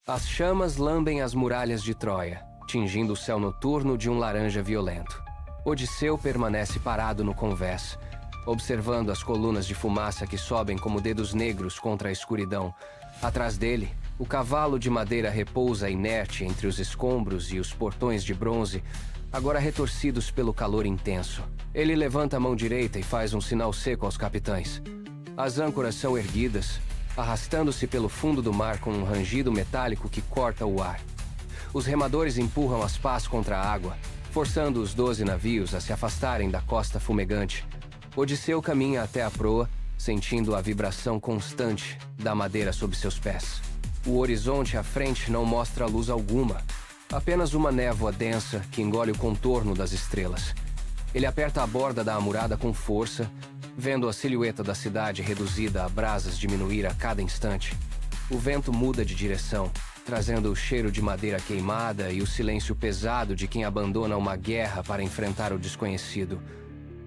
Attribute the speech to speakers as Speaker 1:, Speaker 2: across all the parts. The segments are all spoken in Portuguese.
Speaker 1: As chamas lambem as muralhas de Troia, tingindo o céu noturno de um laranja violento. Odisseu permanece parado no convés, observando as colunas de fumaça que sobem como dedos negros contra a escuridão. Atrás dele, o cavalo de madeira repousa inerte entre os escombros e os portões de bronze, agora retorcidos pelo calor intenso. Ele levanta a mão direita e faz um sinal seco aos capitães. As âncoras são erguidas, arrastando-se pelo fundo do mar com um rangido metálico que corta o ar. Os remadores empurram as pás contra a água, forçando os 12 navios a se afastarem da costa fumegante. Odisseu caminha até a proa, sentindo a vibração constante da madeira sob seus pés. O horizonte à frente não mostra luz alguma, apenas uma névoa densa que engole o contorno das estrelas. Ele aperta a borda da amurada com força, vendo a silhueta da cidade reduzida a brasas diminuir a cada instante. O vento muda de direção, trazendo o cheiro de madeira queimada e o silêncio pesado de quem abandona uma guerra para enfrentar o desconhecido.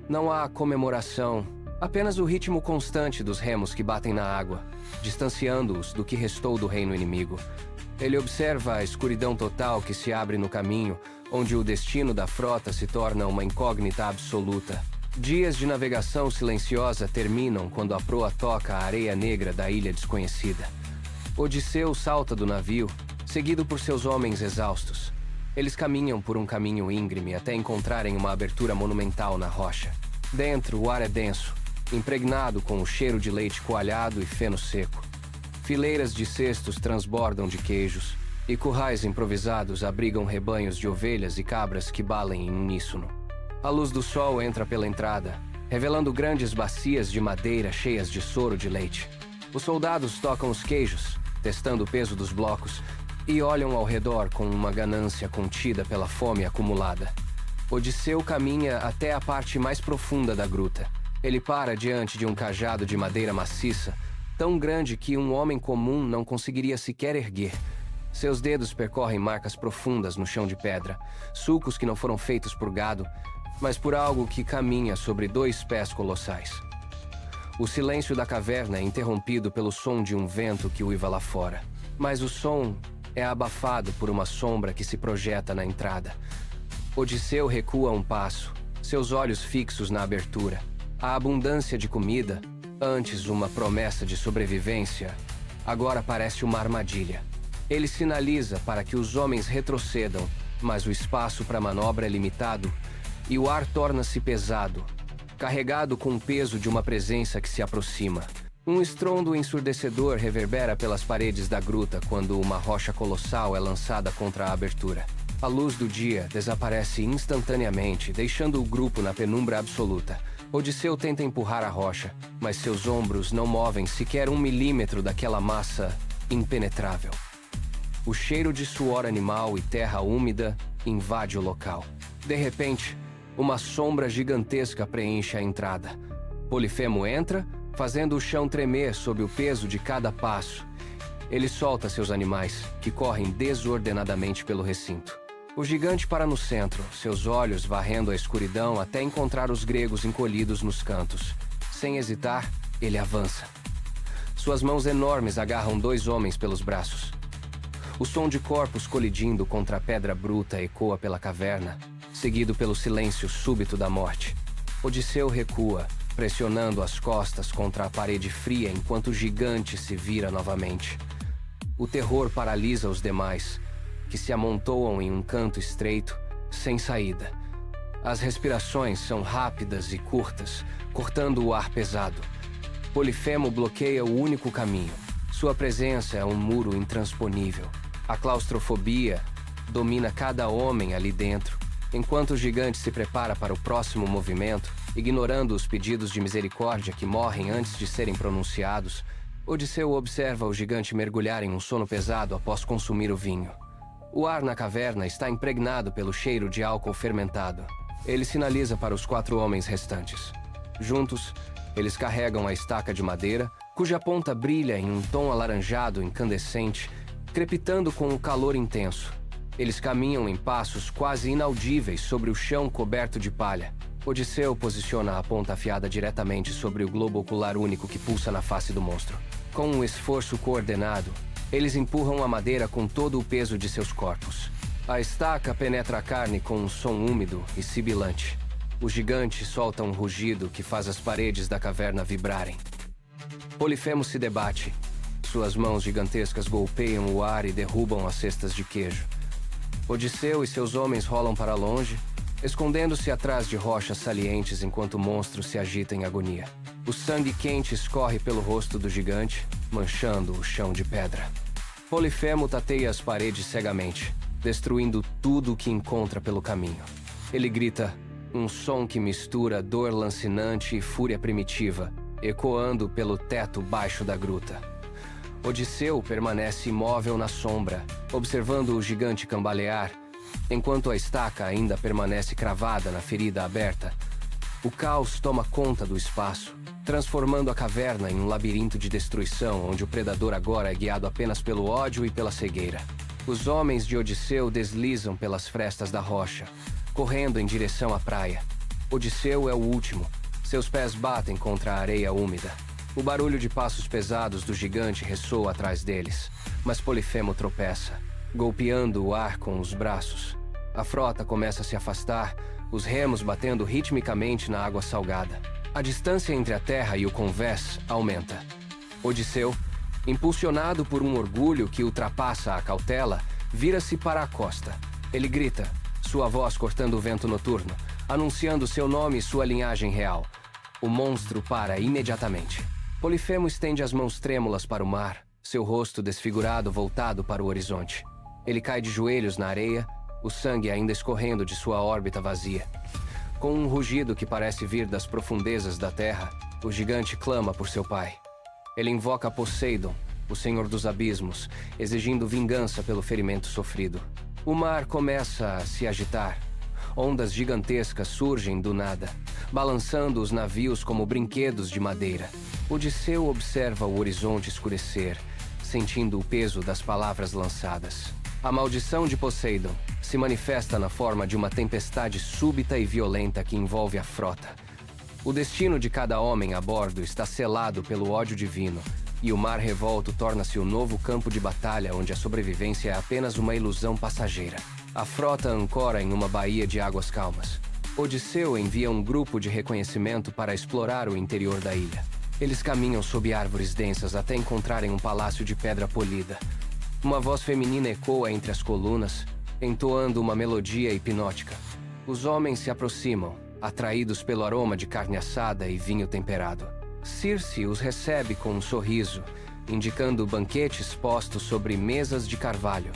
Speaker 1: Não há comemoração, apenas o ritmo constante dos remos que batem na água, distanciando-os do que restou do reino inimigo. Ele observa a escuridão total que se abre no caminho, onde o destino da frota se torna uma incógnita absoluta. Dias de navegação silenciosa terminam quando a proa toca a areia negra da ilha desconhecida. Odisseu salta do navio, seguido por seus homens exaustos. Eles caminham por um caminho íngreme até encontrarem uma abertura monumental na rocha. Dentro, o ar é denso, impregnado com o cheiro de leite coalhado e feno seco. Fileiras de cestos transbordam de queijos, e currais improvisados abrigam rebanhos de ovelhas e cabras que balem em uníssono. A luz do sol entra pela entrada, revelando grandes bacias de madeira cheias de soro de leite. Os soldados tocam os queijos, testando o peso dos blocos, e olham ao redor com uma ganância contida pela fome acumulada. Odisseu caminha até a parte mais profunda da gruta. Ele para diante de um cajado de madeira maciça, tão grande que um homem comum não conseguiria sequer erguer. Seus dedos percorrem marcas profundas no chão de pedra, sulcos que não foram feitos por gado, mas por algo que caminha sobre 2 pés colossais. O silêncio da caverna é interrompido pelo som de um vento que uiva lá fora. Mas o som é abafado por uma sombra que se projeta na entrada. Odisseu recua um passo, seus olhos fixos na abertura. A abundância de comida, antes uma promessa de sobrevivência, agora parece uma armadilha. Ele sinaliza para que os homens retrocedam, mas o espaço para manobra é limitado e o ar torna-se pesado, carregado com o peso de uma presença que se aproxima. Um estrondo ensurdecedor reverbera pelas paredes da gruta quando uma rocha colossal é lançada contra a abertura. A luz do dia desaparece instantaneamente, deixando o grupo na penumbra absoluta. Odisseu tenta empurrar a rocha, mas seus ombros não movem sequer 1 milímetro daquela massa impenetrável. O cheiro de suor animal e terra úmida invade o local. De repente, uma sombra gigantesca preenche a entrada. Polifemo entra, fazendo o chão tremer sob o peso de cada passo. Ele solta seus animais, que correm desordenadamente pelo recinto. O gigante para no centro, seus olhos varrendo a escuridão até encontrar os gregos encolhidos nos cantos. Sem hesitar, ele avança. Suas mãos enormes agarram 2 homens pelos braços. O som de corpos colidindo contra a pedra bruta ecoa pela caverna, seguido pelo silêncio súbito da morte. Odisseu recua, pressionando as costas contra a parede fria enquanto o gigante se vira novamente. O terror paralisa os demais, que se amontoam em um canto estreito, sem saída. As respirações são rápidas e curtas, cortando o ar pesado. Polifemo bloqueia o único caminho. Sua presença é um muro intransponível. A claustrofobia domina cada homem ali dentro, enquanto o gigante se prepara para o próximo movimento, ignorando os pedidos de misericórdia que morrem antes de serem pronunciados. Odisseu observa o gigante mergulhar em um sono pesado após consumir o vinho. O ar na caverna está impregnado pelo cheiro de álcool fermentado. Ele sinaliza para os 4 homens restantes. Juntos, eles carregam a estaca de madeira, cuja ponta brilha em um tom alaranjado incandescente, crepitando com o calor intenso. Eles caminham em passos quase inaudíveis sobre o chão coberto de palha. Odisseu posiciona a ponta afiada diretamente sobre o globo ocular único que pulsa na face do monstro. Com um esforço coordenado, Eles empurram a madeira com todo o peso de seus corpos. A estaca penetra a carne com um som úmido e sibilante. O gigante solta um rugido que faz as paredes da caverna vibrarem. Polifemo se debate. Suas mãos gigantescas golpeiam o ar e derrubam as cestas de queijo. Odisseu e seus homens rolam para longe, escondendo-se atrás de rochas salientes enquanto o monstro se agita em agonia. O sangue quente escorre pelo rosto do gigante, manchando o chão de pedra. Polifemo tateia as paredes cegamente, destruindo tudo o que encontra pelo caminho. Ele grita, um som que mistura dor lancinante e fúria primitiva, ecoando pelo teto baixo da gruta. Odisseu permanece imóvel na sombra, observando o gigante cambalear, enquanto a estaca ainda permanece cravada na ferida aberta. O caos toma conta do espaço, transformando a caverna em um labirinto de destruição onde o predador agora é guiado apenas pelo ódio e pela cegueira. Os homens de Odisseu deslizam pelas frestas da rocha, correndo em direção à praia. Odisseu é o último. Seus pés batem contra a areia úmida. O barulho de passos pesados do gigante ressoa atrás deles, mas Polifemo tropeça, golpeando o ar com os braços. A frota começa a se afastar, os remos batendo ritmicamente na água salgada. A distância entre a terra e o convés aumenta. Odisseu, impulsionado por um orgulho que ultrapassa a cautela, vira-se para a costa. Ele grita, sua voz cortando o vento noturno, anunciando seu nome e sua linhagem real. O monstro para imediatamente. Polifemo estende as mãos trêmulas para o mar, seu rosto desfigurado voltado para o horizonte. Ele cai de joelhos na areia, o sangue ainda escorrendo de sua órbita vazia. Com um rugido que parece vir das profundezas da terra, o gigante clama por seu pai. Ele invoca Poseidon, o senhor dos abismos, exigindo vingança pelo ferimento sofrido. O mar começa a se agitar. Ondas gigantescas surgem do nada, balançando os navios como brinquedos de madeira. Odisseu observa o horizonte escurecer, sentindo o peso das palavras lançadas. A maldição de Poseidon se manifesta na forma de uma tempestade súbita e violenta que envolve a frota. O destino de cada homem a bordo está selado pelo ódio divino, e o mar revolto torna-se o novo campo de batalha onde a sobrevivência é apenas uma ilusão passageira. A frota ancora em uma baía de águas calmas. Odisseu envia um grupo de reconhecimento para explorar o interior da ilha. Eles caminham sob árvores densas até encontrarem um palácio de pedra polida. Uma voz feminina ecoa entre as colunas, entoando uma melodia hipnótica. Os homens se aproximam, atraídos pelo aroma de carne assada e vinho temperado. Circe os recebe com um sorriso, indicando banquetes postos sobre mesas de carvalho.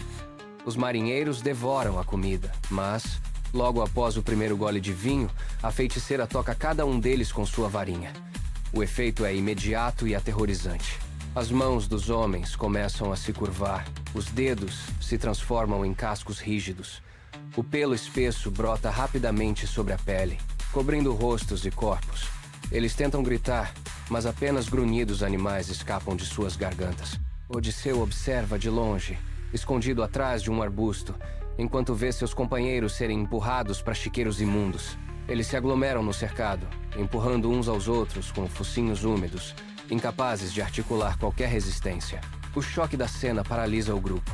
Speaker 1: Os marinheiros devoram a comida, mas, logo após o primeiro gole de vinho, a feiticeira toca cada um deles com sua varinha. O efeito é imediato e aterrorizante. As mãos dos homens começam a se curvar, os dedos se transformam em cascos rígidos. O pelo espesso brota rapidamente sobre a pele, cobrindo rostos e corpos. Eles tentam gritar, mas apenas grunhidos animais escapam de suas gargantas. Odisseu observa de longe, escondido atrás de um arbusto, enquanto vê seus companheiros serem empurrados para chiqueiros imundos. Eles se aglomeram no cercado, empurrando uns aos outros com focinhos úmidos, incapazes de articular qualquer resistência. O choque da cena paralisa o grupo.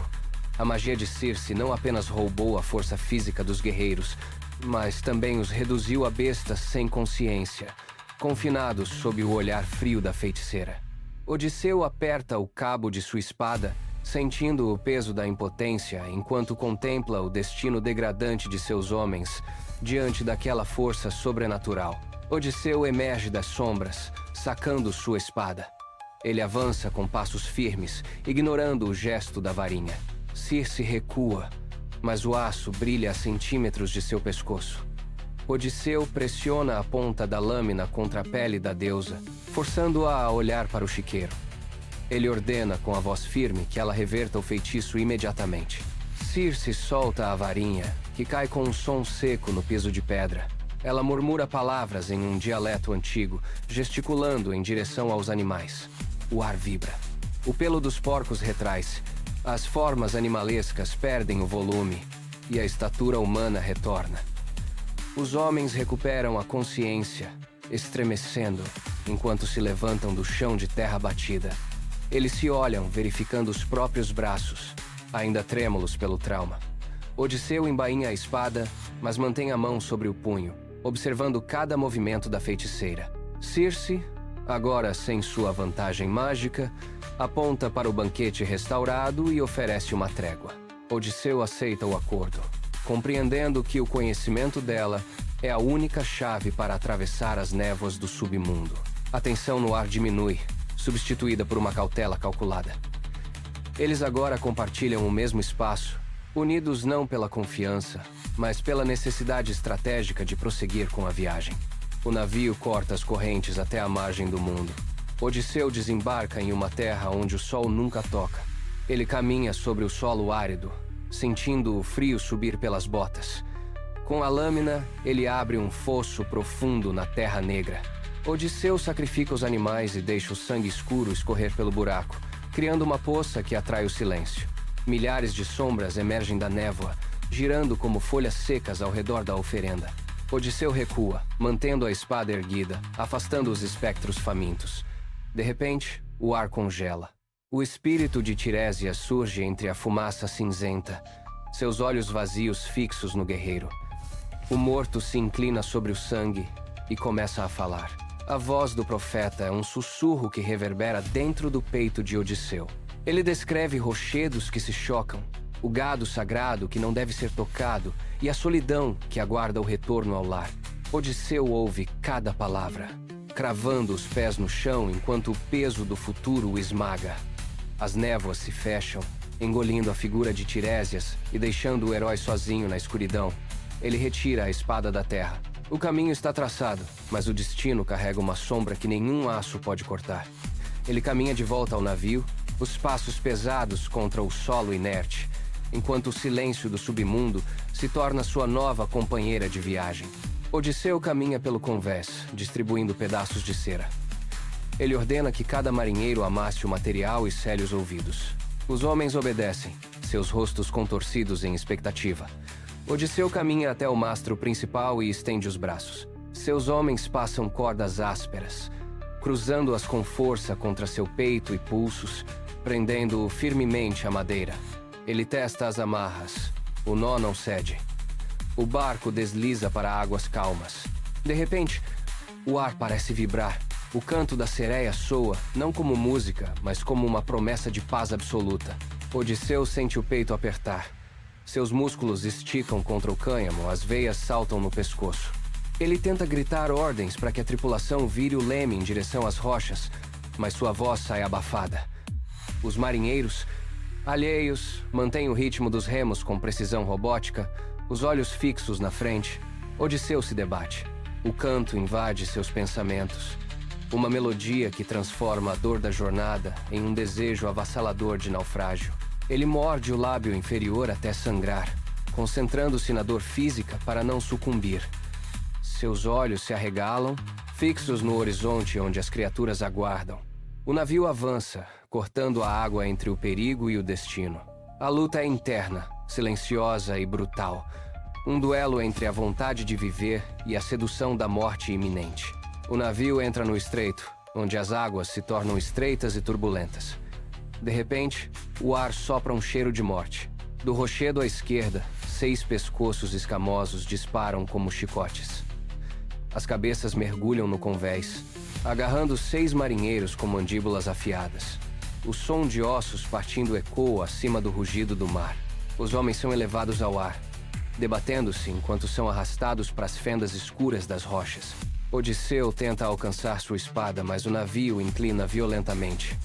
Speaker 1: A magia de Circe não apenas roubou a força física dos guerreiros, mas também os reduziu a bestas sem consciência, confinados sob o olhar frio da feiticeira. Odisseu aperta o cabo de sua espada, sentindo o peso da impotência enquanto contempla o destino degradante de seus homens diante daquela força sobrenatural. Odisseu emerge das sombras, sacando sua espada. Ele avança com passos firmes, ignorando o gesto da varinha. Circe recua, mas o aço brilha a centímetros de seu pescoço. Odisseu pressiona a ponta da lâmina contra a pele da deusa, forçando-a a olhar para o chiqueiro. Ele ordena com a voz firme que ela reverta o feitiço imediatamente. Circe solta a varinha, que cai com um som seco no piso de pedra. Ela murmura palavras em um dialeto antigo, gesticulando em direção aos animais. O ar vibra. O pelo dos porcos retrai-se. As formas animalescas perdem o volume e a estatura humana retorna. Os homens recuperam a consciência, estremecendo, enquanto se levantam do chão de terra batida. Eles se olham, verificando os próprios braços, ainda trêmulos pelo trauma. Odisseu embainha a espada, mas mantém a mão sobre o punho, observando cada movimento da feiticeira. Circe, agora sem sua vantagem mágica, aponta para o banquete restaurado e oferece uma trégua. Odisseu aceita o acordo, compreendendo que o conhecimento dela é a única chave para atravessar as névoas do submundo. A tensão no ar diminui, substituída por uma cautela calculada. Eles agora compartilham o mesmo espaço, unidos não pela confiança, mas pela necessidade estratégica de prosseguir com a viagem. O navio corta as correntes até a margem do mundo. Odisseu desembarca em uma terra onde o sol nunca toca. Ele caminha sobre o solo árido, sentindo o frio subir pelas botas. Com a lâmina, ele abre um fosso profundo na terra negra. Odisseu sacrifica os animais e deixa o sangue escuro escorrer pelo buraco, criando uma poça que atrai o silêncio. Milhares de sombras emergem da névoa, girando como folhas secas ao redor da oferenda. Odisseu recua, mantendo a espada erguida, afastando os espectros famintos. De repente, o ar congela. O espírito de Tirésia surge entre a fumaça cinzenta, seus olhos vazios fixos no guerreiro. O morto se inclina sobre o sangue e começa a falar. A voz do profeta é um sussurro que reverbera dentro do peito de Odisseu. Ele descreve rochedos que se chocam, o gado sagrado que não deve ser tocado e a solidão que aguarda o retorno ao lar. Odisseu ouve cada palavra, cravando os pés no chão enquanto o peso do futuro o esmaga. As névoas se fecham, engolindo a figura de Tirésias e deixando o herói sozinho na escuridão. Ele retira a espada da terra. O caminho está traçado, mas o destino carrega uma sombra que nenhum aço pode cortar. Ele caminha de volta ao navio, os passos pesados contra o solo inerte, enquanto o silêncio do submundo se torna sua nova companheira de viagem. Odisseu caminha pelo convés, distribuindo pedaços de cera. Ele ordena que cada marinheiro amasse o material e cele os ouvidos. Os homens obedecem, seus rostos contorcidos em expectativa. Odisseu caminha até o mastro principal e estende os braços. Seus homens passam cordas ásperas, cruzando-as com força contra seu peito e pulsos, prendendo-o firmemente à madeira. Ele testa as amarras. O nó não cede. O barco desliza para águas calmas. De repente, o ar parece vibrar. O canto da sereia soa, não como música, mas como uma promessa de paz absoluta. Odisseu sente o peito apertar. Seus músculos esticam contra o cânhamo, as veias saltam no pescoço. Ele tenta gritar ordens para que a tripulação vire o leme em direção às rochas, mas sua voz sai abafada. Os marinheiros, alheios, mantêm o ritmo dos remos com precisão robótica, os olhos fixos na frente. Odisseu se debate. O canto invade seus pensamentos. Uma melodia que transforma a dor da jornada em um desejo avassalador de naufrágio. Ele morde o lábio inferior até sangrar, concentrando-se na dor física para não sucumbir. Seus olhos se arregalam, fixos no horizonte onde as criaturas aguardam. O navio avança, cortando a água entre o perigo e o destino. A luta é interna, silenciosa e brutal. Um duelo entre a vontade de viver e a sedução da morte iminente. O navio entra no estreito, onde as águas se tornam estreitas e turbulentas. De repente, o ar sopra um cheiro de morte. Do rochedo à esquerda, 6 pescoços escamosos disparam como chicotes. As cabeças mergulham no convés, agarrando 6 marinheiros com mandíbulas afiadas. O som de ossos partindo ecoa acima do rugido do mar. Os homens são elevados ao ar, debatendo-se enquanto são arrastados para as fendas escuras das rochas. Odisseu tenta alcançar sua espada, mas o navio inclina violentamente.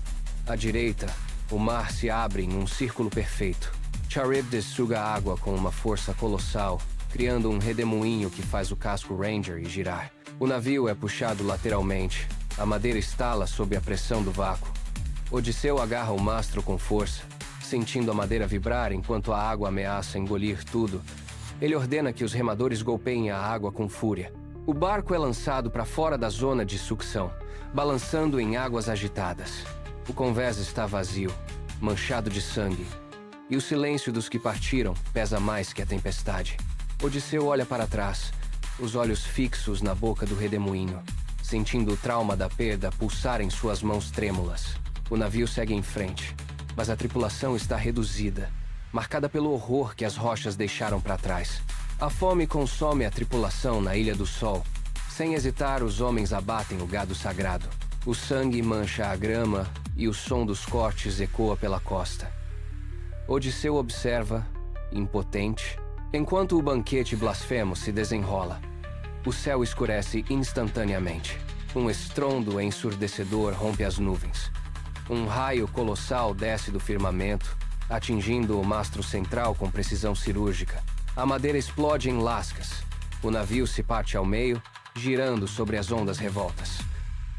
Speaker 1: À direita, o mar se abre em um círculo perfeito. Charybdis suga água com uma força colossal, criando um redemoinho que faz o casco Ranger girar. O navio é puxado lateralmente. A madeira estala sob a pressão do vácuo. Odisseu agarra o mastro com força, sentindo a madeira vibrar enquanto a água ameaça engolir tudo. Ele ordena que os remadores golpeiem a água com fúria. O barco é lançado para fora da zona de sucção, balançando em águas agitadas. O convés está vazio, manchado de sangue, e o silêncio dos que partiram pesa mais que a tempestade. Odisseu olha para trás, os olhos fixos na boca do redemoinho, sentindo o trauma da perda pulsar em suas mãos trêmulas. O navio segue em frente, mas a tripulação está reduzida, marcada pelo horror que as rochas deixaram para trás. A fome consome a tripulação na Ilha do Sol. Sem hesitar, os homens abatem o gado sagrado. O sangue mancha a grama e o som dos cortes ecoa pela costa. Odisseu observa, impotente, enquanto o banquete blasfemo se desenrola. O céu escurece instantaneamente. Um estrondo ensurdecedor rompe as nuvens. Um raio colossal desce do firmamento, atingindo o mastro central com precisão cirúrgica. A madeira explode em lascas. O navio se parte ao meio, girando sobre as ondas revoltas.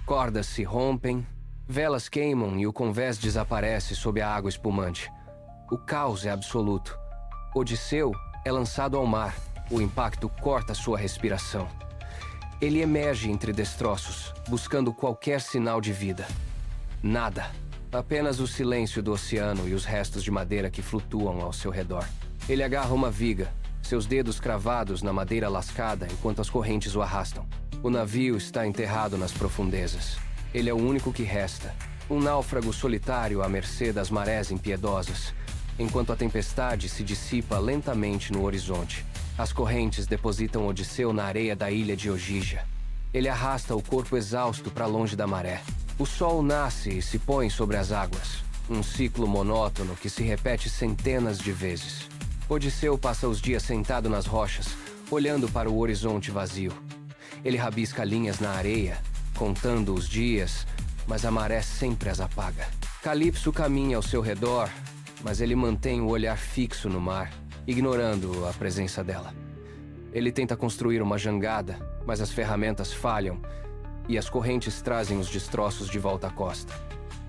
Speaker 1: Cordas se rompem, velas queimam e o convés desaparece sob a água espumante. O caos é absoluto. Odisseu é lançado ao mar. O impacto corta sua respiração. Ele emerge entre destroços, buscando qualquer sinal de vida. Nada. Apenas o silêncio do oceano e os restos de madeira que flutuam ao seu redor. Ele agarra uma viga, seus dedos cravados na madeira lascada enquanto as correntes o arrastam. O navio está enterrado nas profundezas. Ele é o único que resta. Um náufrago solitário à mercê das marés impiedosas, enquanto a tempestade se dissipa lentamente no horizonte. As correntes depositam Odisseu na areia da ilha de Ogija. Ele arrasta o corpo exausto para longe da maré. O sol nasce e se põe sobre as águas. Um ciclo monótono que se repete centenas de vezes. Odisseu passa os dias sentado nas rochas, olhando para o horizonte vazio. Ele rabisca linhas na areia, contando os dias, mas a maré sempre as apaga. Calipso caminha ao seu redor, mas ele mantém o olhar fixo no mar, ignorando a presença dela. Ele tenta construir uma jangada, mas as ferramentas falham e as correntes trazem os destroços de volta à costa.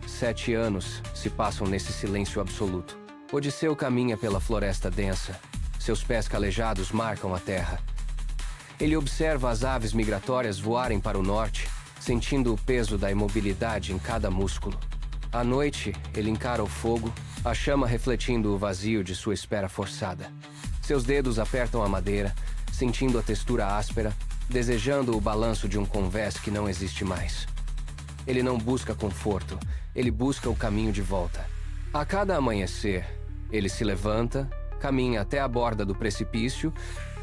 Speaker 1: 7 anos se passam nesse silêncio absoluto. Odisseu caminha pela floresta densa. Seus pés calejados marcam a terra. Ele observa as aves migratórias voarem para o norte, sentindo o peso da imobilidade em cada músculo. À noite, ele encara o fogo, a chama refletindo o vazio de sua espera forçada. Seus dedos apertam a madeira, sentindo a textura áspera, desejando o balanço de um convés que não existe mais. Ele não busca conforto, ele busca o caminho de volta. A cada amanhecer, ele se levanta, caminha até a borda do precipício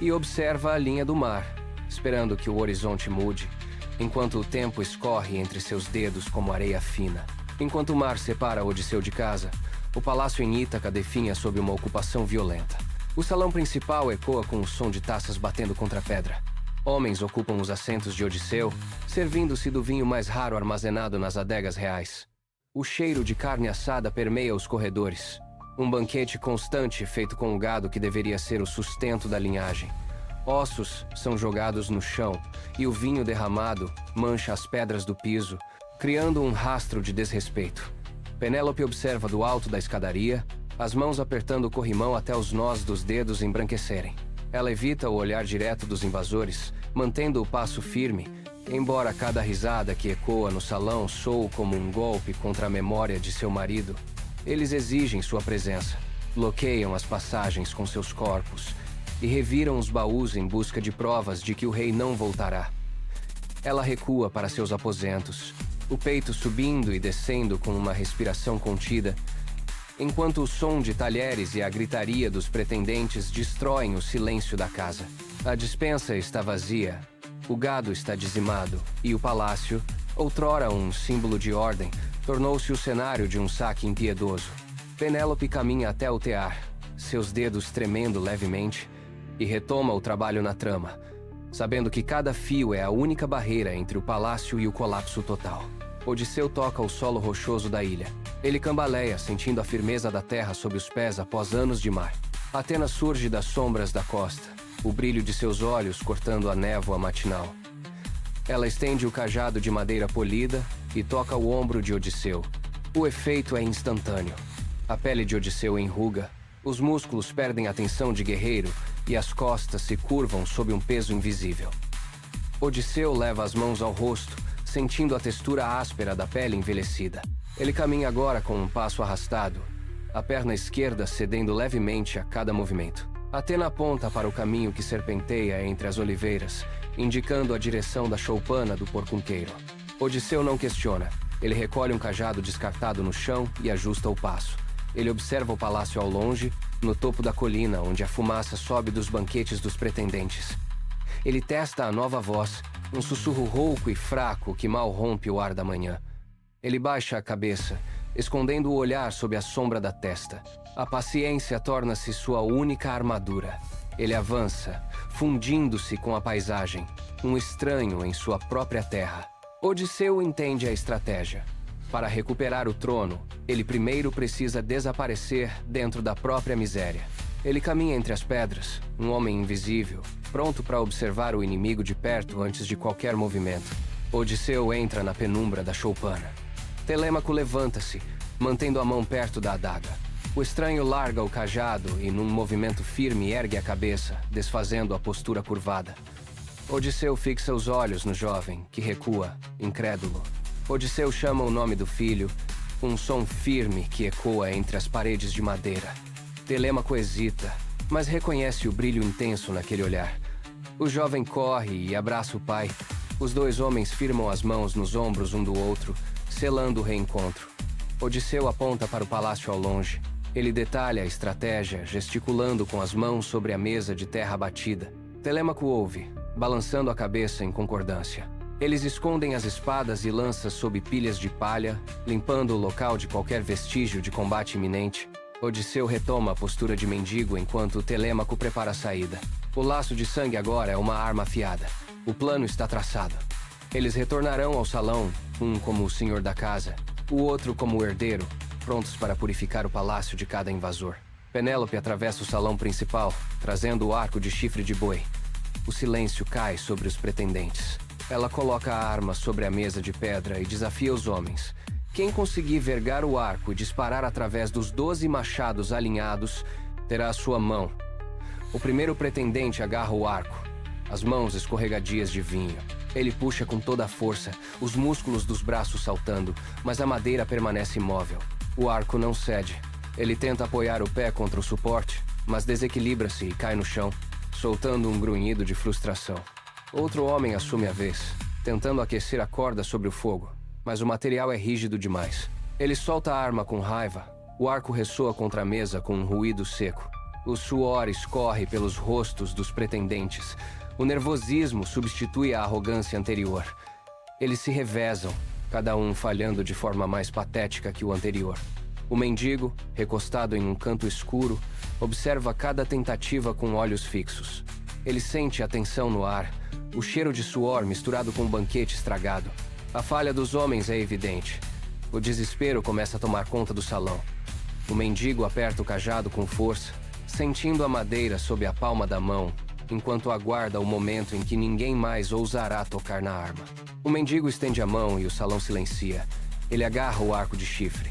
Speaker 1: e observa a linha do mar, esperando que o horizonte mude, enquanto o tempo escorre entre seus dedos como areia fina. Enquanto o mar separa Odisseu de casa, o palácio em Ítaca definha sob uma ocupação violenta. O salão principal ecoa com o som de taças batendo contra a pedra. Homens ocupam os assentos de Odisseu, servindo-se do vinho mais raro armazenado nas adegas reais. O cheiro de carne assada permeia os corredores. Um banquete constante feito com o gado que deveria ser o sustento da linhagem. Ossos são jogados no chão e o vinho derramado mancha as pedras do piso, criando um rastro de desrespeito. Penélope observa do alto da escadaria, as mãos apertando o corrimão até os nós dos dedos embranquecerem. Ela evita o olhar direto dos invasores, mantendo o passo firme, embora cada risada que ecoa no salão soe como um golpe contra a memória de seu marido. Eles exigem sua presença, bloqueiam as passagens com seus corpos e reviram os baús em busca de provas de que o rei não voltará. Ela recua para seus aposentos, o peito subindo e descendo com uma respiração contida, enquanto o som de talheres e a gritaria dos pretendentes destroem o silêncio da casa. A despensa está vazia, o gado está dizimado e o palácio, outrora um símbolo de ordem, tornou-se o cenário de um saque impiedoso. Penélope caminha até o tear, seus dedos tremendo levemente, e retoma o trabalho na trama, sabendo que cada fio é a única barreira entre o palácio e o colapso total. Odisseu toca o solo rochoso da ilha. Ele cambaleia, sentindo a firmeza da terra sob os pés após anos de mar. Atena surge das sombras da costa, o brilho de seus olhos cortando a névoa matinal. Ela estende o cajado de madeira polida e toca o ombro de Odisseu. O efeito é instantâneo. A pele de Odisseu enruga, os músculos perdem a tensão de guerreiro e as costas se curvam sob um peso invisível. Odisseu leva as mãos ao rosto, sentindo a textura áspera da pele envelhecida. Ele caminha agora com um passo arrastado, a perna esquerda cedendo levemente a cada movimento. Atena aponta para o caminho que serpenteia entre as oliveiras, indicando a direção da choupana do porcunqueiro. Odisseu não questiona. Ele recolhe um cajado descartado no chão e ajusta o passo. Ele observa o palácio ao longe, no topo da colina, onde a fumaça sobe dos banquetes dos pretendentes. Ele testa a nova voz, um sussurro rouco e fraco que mal rompe o ar da manhã. Ele baixa a cabeça, escondendo o olhar sob a sombra da testa. A paciência torna-se sua única armadura. Ele avança, fundindo-se com a paisagem, um estranho em sua própria terra. Odisseu entende a estratégia. Para recuperar o trono, ele primeiro precisa desaparecer dentro da própria miséria. Ele caminha entre as pedras, um homem invisível, pronto para observar o inimigo de perto antes de qualquer movimento. Odisseu entra na penumbra da choupana. Telêmaco levanta-se, mantendo a mão perto da adaga. O estranho larga o cajado e, num movimento firme, ergue a cabeça, desfazendo a postura curvada. Odisseu fixa os olhos no jovem, que recua, incrédulo. Odisseu chama o nome do filho, um som firme que ecoa entre as paredes de madeira. Telêmaco hesita, mas reconhece o brilho intenso naquele olhar. O jovem corre e abraça o pai. Os dois homens firmam as mãos nos ombros um do outro, selando o reencontro. Odisseu aponta para o palácio ao longe. Ele detalha a estratégia, gesticulando com as mãos sobre a mesa de terra batida. Telêmaco ouve, balançando a cabeça em concordância. Eles escondem as espadas e lanças sob pilhas de palha, limpando o local de qualquer vestígio de combate iminente. Odisseu retoma a postura de mendigo enquanto Telêmaco prepara a saída. O laço de sangue agora é uma arma afiada. O plano está traçado. Eles retornarão ao salão, um como o senhor da casa, o outro como o herdeiro, prontos para purificar o palácio de cada invasor. Penélope atravessa o salão principal, trazendo o arco de chifre de boi. O silêncio cai sobre os pretendentes. Ela coloca a arma sobre a mesa de pedra e desafia os homens. Quem conseguir vergar o arco e disparar através dos 12 machados alinhados, terá a sua mão. O primeiro pretendente agarra o arco, as mãos escorregadias de vinho. Ele puxa com toda a força, os músculos dos braços saltando, mas a madeira permanece imóvel. O arco não cede. Ele tenta apoiar o pé contra o suporte, mas desequilibra-se e cai no chão, soltando um grunhido de frustração. Outro homem assume a vez, tentando aquecer a corda sobre o fogo, mas o material é rígido demais. Ele solta a arma com raiva. O arco ressoa contra a mesa com um ruído seco. O suor escorre pelos rostos dos pretendentes. O nervosismo substitui a arrogância anterior. Eles se revezam, cada um falhando de forma mais patética que o anterior. O mendigo, recostado em um canto escuro, observa cada tentativa com olhos fixos. Ele sente a tensão no ar, o cheiro de suor misturado com o banquete estragado. A falha dos homens é evidente. O desespero começa a tomar conta do salão. O mendigo aperta o cajado com força, sentindo a madeira sob a palma da mão, enquanto aguarda o momento em que ninguém mais ousará tocar na arma. O mendigo estende a mão e o salão silencia. Ele agarra o arco de chifre.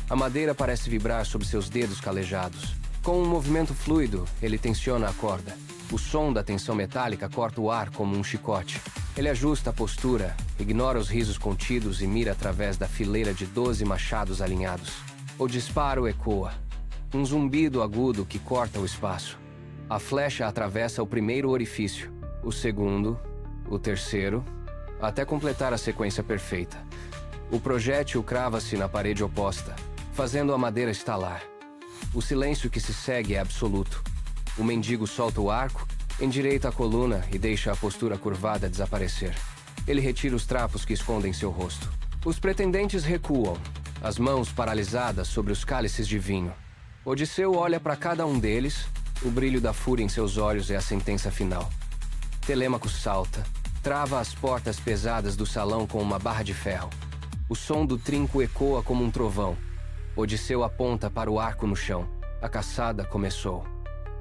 Speaker 1: A madeira parece vibrar sob seus dedos calejados. Com um movimento fluido, ele tensiona a corda. O som da tensão metálica corta o ar como um chicote. Ele ajusta a postura, ignora os risos contidos e mira através da fileira de 12 machados alinhados. O disparo ecoa. Um zumbido agudo que corta o espaço. A flecha atravessa o primeiro orifício, o segundo, o terceiro, até completar a sequência perfeita. O projétil crava-se na parede oposta, fazendo a madeira estalar. O silêncio que se segue é absoluto. O mendigo solta o arco, endireita a coluna e deixa a postura curvada desaparecer. Ele retira os trapos que escondem seu rosto. Os pretendentes recuam, as mãos paralisadas sobre os cálices de vinho. Odisseu olha para cada um deles. O brilho da fúria em seus olhos é a sentença final. Telêmaco salta, trava as portas pesadas do salão com uma barra de ferro. O som do trinco ecoa como um trovão. Odisseu aponta para o arco no chão. A caçada começou.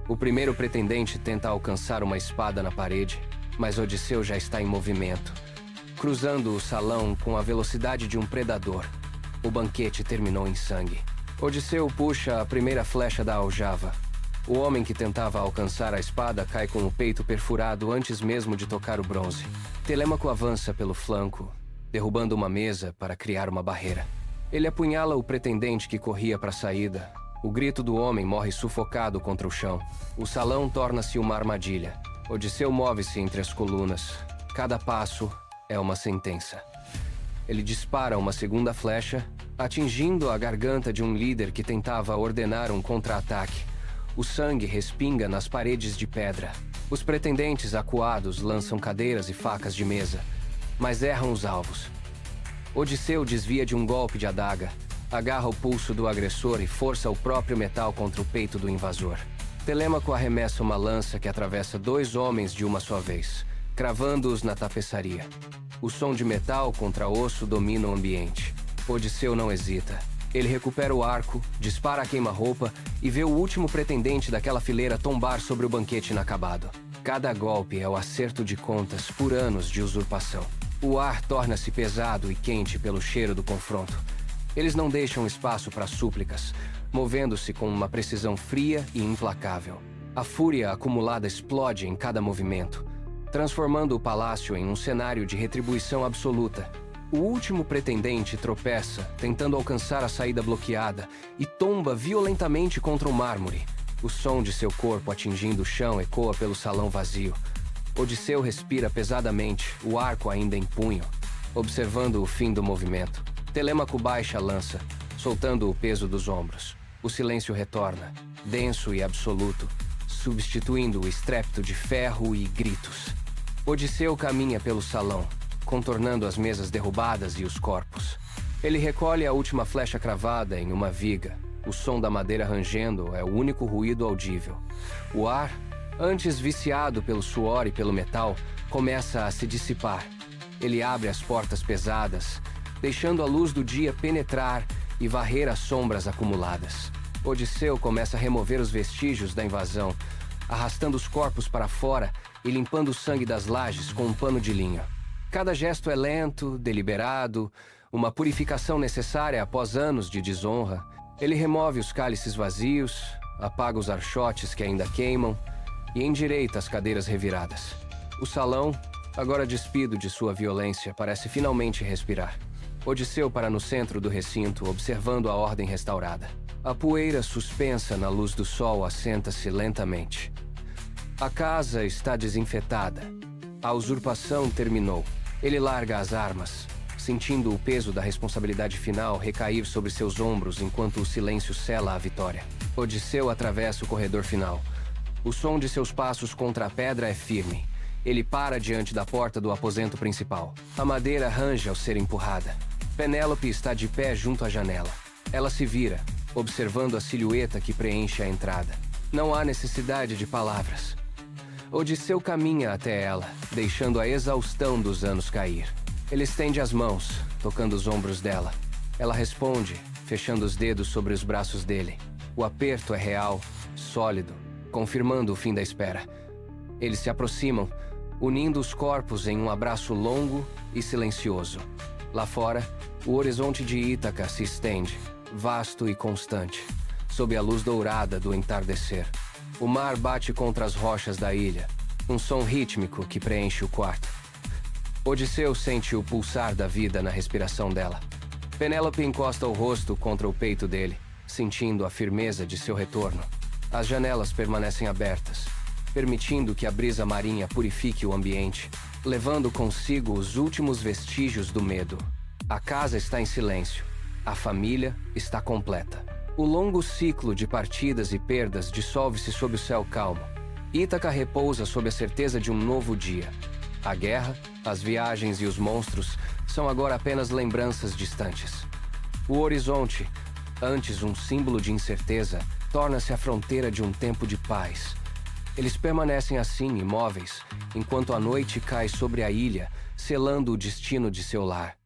Speaker 1: O primeiro pretendente tenta alcançar uma espada na parede, mas Odisseu já está em movimento, cruzando o salão com a velocidade de um predador. O banquete terminou em sangue. Odisseu puxa a primeira flecha da aljava. O homem que tentava alcançar a espada cai com o peito perfurado antes mesmo de tocar o bronze. Telêmaco avança pelo flanco, derrubando uma mesa para criar uma barreira. Ele apunhala o pretendente que corria para a saída. O grito do homem morre sufocado contra o chão. O salão torna-se uma armadilha. Odisseu move-se entre as colunas. Cada passo é uma sentença. Ele dispara uma segunda flecha, atingindo a garganta de um líder que tentava ordenar um contra-ataque. O sangue respinga nas paredes de pedra. Os pretendentes acuados lançam cadeiras e facas de mesa, mas erram os alvos. Odisseu desvia de um golpe de adaga, agarra o pulso do agressor e força o próprio metal contra o peito do invasor. Telêmaco arremessa uma lança que atravessa 2 homens de uma só vez, cravando-os na tapeçaria. O som de metal contra osso domina o ambiente. Odisseu não hesita. Ele recupera o arco, dispara a queima-roupa e vê o último pretendente daquela fileira tombar sobre o banquete inacabado. Cada golpe é o acerto de contas por anos de usurpação. O ar torna-se pesado e quente pelo cheiro do confronto. Eles não deixam espaço para súplicas, movendo-se com uma precisão fria e implacável. A fúria acumulada explode em cada movimento, transformando o palácio em um cenário de retribuição absoluta. O último pretendente tropeça, tentando alcançar a saída bloqueada, e tomba violentamente contra o mármore. O som de seu corpo atingindo o chão ecoa pelo salão vazio. Odisseu respira pesadamente, o arco ainda em punho, observando o fim do movimento. Telêmaco baixa a lança, soltando o peso dos ombros. O silêncio retorna, denso e absoluto, substituindo o estrépito de ferro e gritos. Odisseu caminha pelo salão, contornando as mesas derrubadas e os corpos. Ele recolhe a última flecha cravada em uma viga. O som da madeira rangendo é o único ruído audível. O ar, antes viciado pelo suor e pelo metal, começa a se dissipar. Ele abre as portas pesadas, deixando a luz do dia penetrar e varrer as sombras acumuladas. Odisseu começa a remover os vestígios da invasão, arrastando os corpos para fora e limpando o sangue das lajes com um pano de linho. Cada gesto é lento, deliberado, uma purificação necessária após anos de desonra. Ele remove os cálices vazios, apaga os archotes que ainda queimam e endireita as cadeiras reviradas. O salão, agora despido de sua violência, parece finalmente respirar. Odisseu para no centro do recinto, observando a ordem restaurada. A poeira suspensa na luz do sol assenta-se lentamente. A casa está desinfetada. A usurpação terminou. Ele larga as armas, sentindo o peso da responsabilidade final recair sobre seus ombros enquanto o silêncio sela a vitória. Odisseu atravessa o corredor final. O som de seus passos contra a pedra é firme. Ele para diante da porta do aposento principal. A madeira range ao ser empurrada. Penélope está de pé junto à janela. Ela se vira, observando a silhueta que preenche a entrada. Não há necessidade de palavras. Odisseu caminha até ela, deixando a exaustão dos anos cair. Ele estende as mãos, tocando os ombros dela. Ela responde, fechando os dedos sobre os braços dele. O aperto é real, sólido, confirmando o fim da espera. Eles se aproximam, unindo os corpos em um abraço longo e silencioso. Lá fora, o horizonte de Ítaca se estende, vasto e constante, sob a luz dourada do entardecer. O mar bate contra as rochas da ilha, um som rítmico que preenche o quarto. Odisseu sente o pulsar da vida na respiração dela. Penélope encosta o rosto contra o peito dele, sentindo a firmeza de seu retorno. As janelas permanecem abertas, permitindo que a brisa marinha purifique o ambiente, levando consigo os últimos vestígios do medo. A casa está em silêncio. A família está completa. O longo ciclo de partidas e perdas dissolve-se sob o céu calmo. Ítaca repousa sob a certeza de um novo dia. A guerra, as viagens e os monstros são agora apenas lembranças distantes. O horizonte, antes um símbolo de incerteza, torna-se a fronteira de um tempo de paz. Eles permanecem assim, imóveis, enquanto a noite cai sobre a ilha, selando o destino de seu lar.